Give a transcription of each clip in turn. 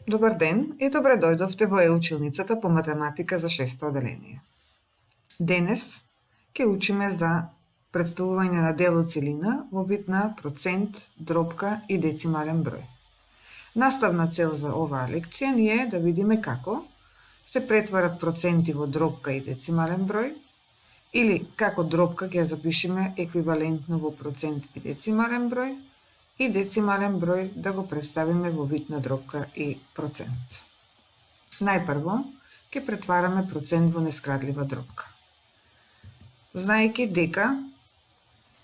Добар ден и добре дојдовте во училницата по математика за 6-то оделение. Денес ќе учиме за претставување на дело целина во вид на процент, дробка и децимален број. Наставна цел за оваа лекција ни е да видиме како се претварат проценти во дробка и децимален број, или како дробка ќе запишеме еквивалентно во процент и децимален број, и децимален број да го представиме во вид на дробка и процент. Најпрво ќе претвараме процент во нескратлива дробка. Знаејќи дека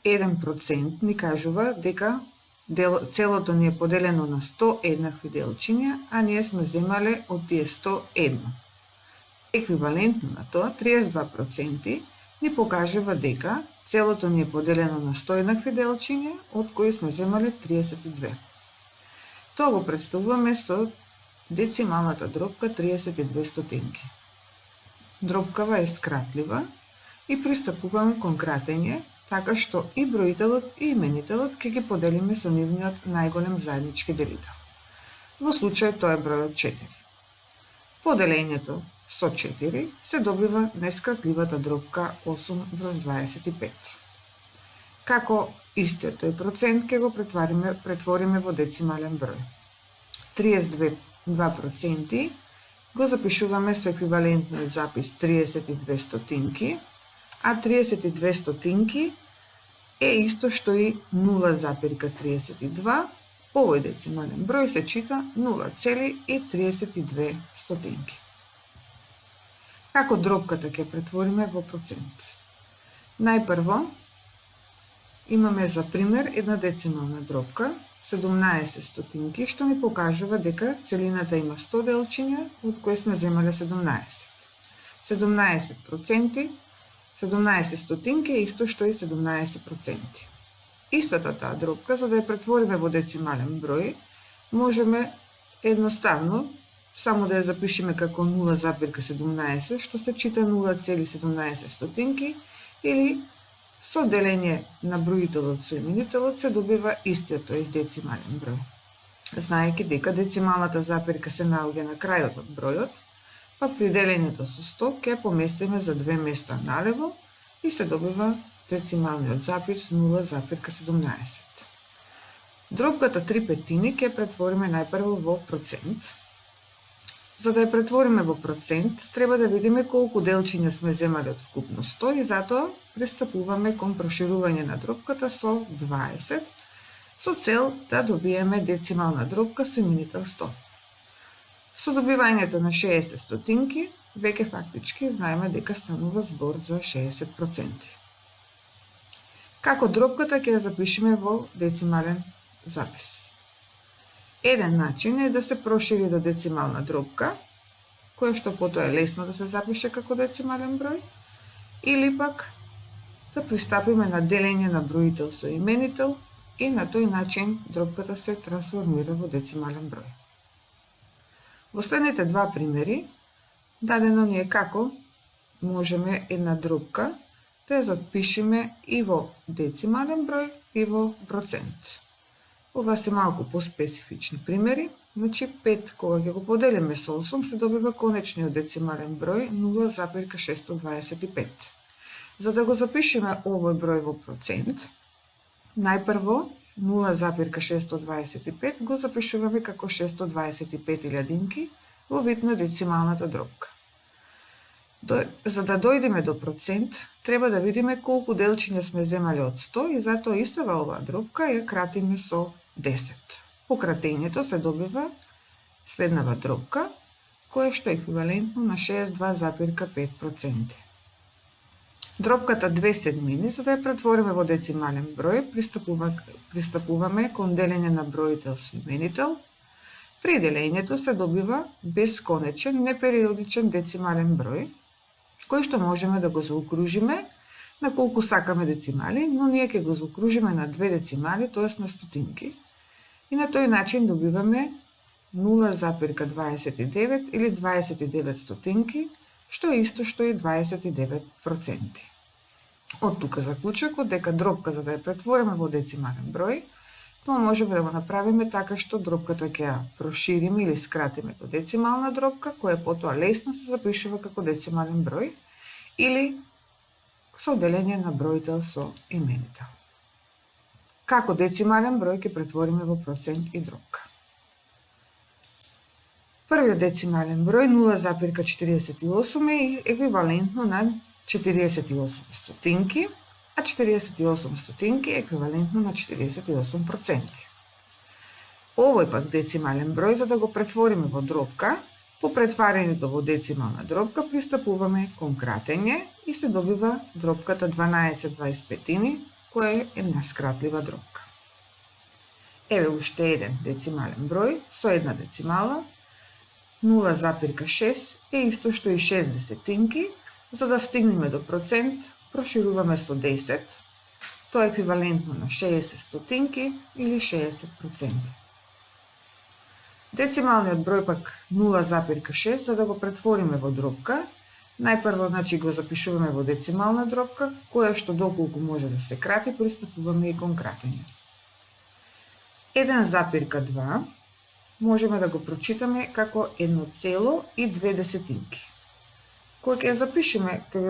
1% ни кажува дека целото ни е поделено на 100 еднакви делчиња, а ние сме земале од тие 101. Еквивалентно на тоа, 32% ни покажува дека целото ни е поделено на 100 еднакви делчиња, од кои сме земале 32. Тоа го представуваме со децималната дробка 32 стотинки. Дробкава е скратлива и пристапуваме кон кратење, така што и броителот и именителот ќе ги поделиме со нивниот најголем заеднички делител. Во случај тоа е бројот 4. Во делењето со 4 се добива нескратливата дробка 8/25. Како истиот тој процент ќе го претвориме во децимален број. 32% го запишуваме со еквивалентниот запис 32 стотинки, а 32 стотинки е исто што и 0,32. Овој децимален број се чита 0,32 стотинки. Како дробката ќе претвориме во процент? Најпрво имаме за пример една децимална дробка 17 стотинки, што ни покажува дека целината има 100 делчиња, од кои сме земале 17. 17 стотинки е исто што и 17%. Истата таа дробка, за да ја претвориме во децимален број, можеме едноставно само да ја запишеме како 0,17, што се чита 0,17 стотинки, или со делење на броителот со именителот се добива истиот тој децимален број. Знаејќи дека децималната запирка се наоѓа на крајот од бројот, па при делењето со 100 ќе поместиме за 2 места налево и се добива децималниот запис 0,17. Дробката 3/5 ќе претвориме најпрво во процент. За да ја претвориме во процент, треба да видиме колку делчиња сме земале од вкупно 100 и затоа пристапуваме кон проширување на дробката со 20, со цел да добиеме децимална дробка со именител 100. Со добивањето на 60 стотинки, веќе фактички знаеме дека станува збор за 60%. Како дробката ќе ја запишеме во децимален запис? Еден начин е да се прошири до децимална дробка, која што потоа е лесно да се запише како децимален број, или пак да пристапиме на делење на броител со именител и на тој начин дробката се трансформира во децимален број. Во следните два примери дадено ни е како можеме една дробка да ја запишеме и во децимален број и во процент. Ова се малку поспецифични примери. Значи 5 кога ќе го поделиме со 8 се добива конечниот децимален број 0,625. За да го запишеме овој број во процент, најпрво 0,625 го запишуваме како 625.000 во вид на децималната дробка. За да дојдеме до процент, треба да видиме колку делчиња сме земале од 100 и затоа истава оваа дробка ја кратиме со 10. По кратењето се добива следнава дробка, која што е еквивалентно на 62,5%. Дробката 2/7, за да ја претвориме во децимален број, пристапуваме кон делење на броител со именител. При делењето се добива бесконечен, непериодичен децимален број, кој што можеме да го заокружиме на колку сакаме децимали, но ние ќе го заокружиме на 2 децимали, тоест на стотинки, и на тој начин добиваме 0,29 или 29 стотинки, што е исто што и 29%. Од тука заклучокот дека дробка за да ја претвориме во децимален број, Тоа можеме да го направиме така што дробката ќе ја прошириме или скратиме до децимална дробка, која потоа лесно се запишува како децимален број, или со делење на бројтел со именител. Како децимален број ќе претвориме во процент и дробка. Првиот децимален број 0,48 е еквивалентно на 48 стотинки, а 48 стотинки е еквивалентно на 48%. Овој пак децимален број, за да го претвориме во дробка, по претварањето во децимална дробка пристапуваме кон кратење и се добива дробката 12/25, која е една скратлива дробка. Еве уште еден децимален број со една децимала, 0,6 е исто што и 6 десетинки. За да стигнеме до процент, прошируваме со 10, тоа е еквивалентно на 60 стотинки или 60%. Децималниот број пак 0,6, за да го претвориме во дробка, најпрво го запишуваме во децимална дробка, која што доколку може да се крати, пристапуваме и кон кратење. 1,2 можеме да го прочитаме како 1,2 десетинки. Кога ќе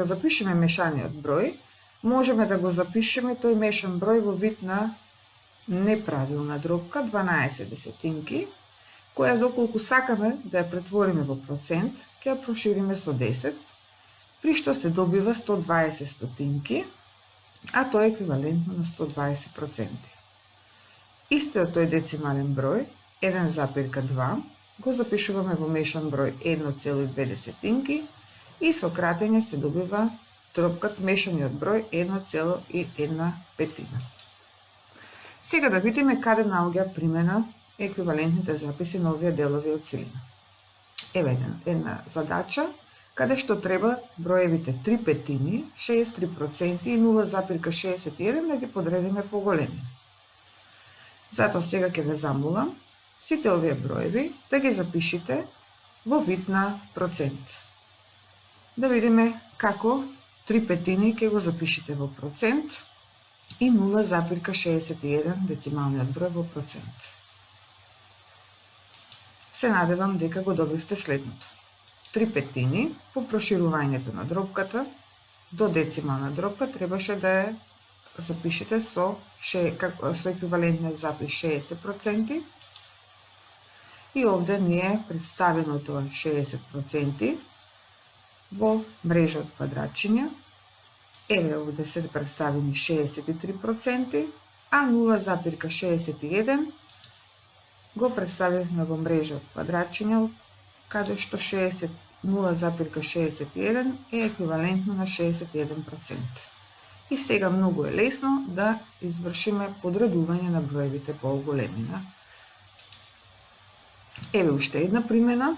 запишеме мешаниот број, можеме да го запишеме тој мешан број во вид на неправилна дробка, 12 десетинки, која доколку сакаме да ја претвориме во процент, ќе ја прошириме со 10, при што се добива 120 стотинки, а тоа е еквивалентно на 120%. Истиот тој децимален број, 1,2, го запишуваме во мешан број 1,2 десетинки, и со кратење се добива дробката мешаниот број 1,1. Сега да видиме каде наоѓа примена еквивалентните записи на овие делови од силина. Еве една задача каде што треба броевите 3 петини, 63% и 0,61 да ги подредиме по големина. Затоа сега ќе ве замолам сите овие броеви да ги запишите во вид на процент. Да видиме како 3 петини ќе го запишете во процент и 0,61 децималниот број во процент. Се надевам дека го добивте следното. 3 петини по проширувањето на дробката до децимална дробка требаше да ја запишете со еквивалентниот запис 60%. И овде ни е представено тоа 60% во мрежа од квадратчиња. Еве овде се представени 63%, а 0,61 го представивме во мрежа од квадратчиња, каде што 0,61 е еквивалентно на 61%. И сега многу е лесно да извршиме подредување на броевите по големина. Еве уште една примена.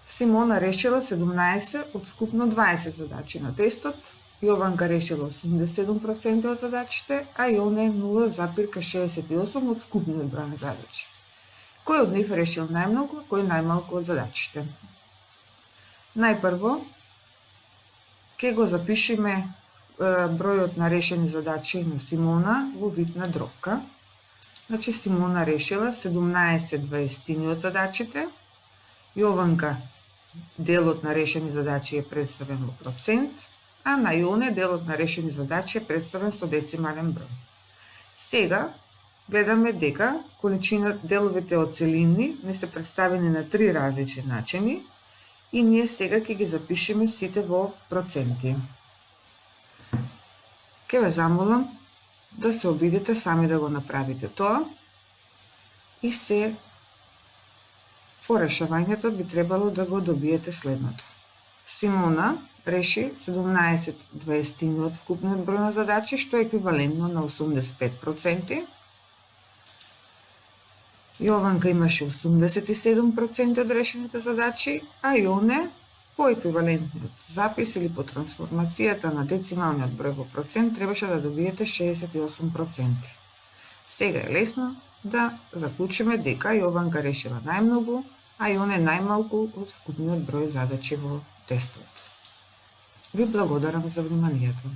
Симона решила 17 од скупно 20 задачи на тестот, Јованка решила 87% од задачите, а Јоне 0,68 од скупниот број на задачи. Кој од нив решил најмногу, кој најмалку од задачите? Најпрво, ќе го запишеме бројот на решени задачи на Симона во вид на дробка. Значи, Симона решила 17/20 од задачите, Јованка делот на решени задачи е представен во процент, а на Јоне делот на решени задачи е представен со децимален број. Сега гледаме дека деловите од целини не се представени на 3 различни начини и ние сега ќе ги запишеме сите во проценти. Ке ве замолам да се обидете сами да го направите тоа и се по решавањето би требало да го добиете следното. Симона реши 17/20 од вкупниот број на задачи, што е еквивалентно на 85%. Јованка имаше 87% од решените задачи, а Јоне по еквивалентниот запис или по трансформацијата на децималниот број во процент требаше да добиете 68%. Сега е лесно да заклучиме дека Јованка решила најмногу, а Јоне најмалку од вкупниот број задачи во тестот. Ви благодарам за вниманието.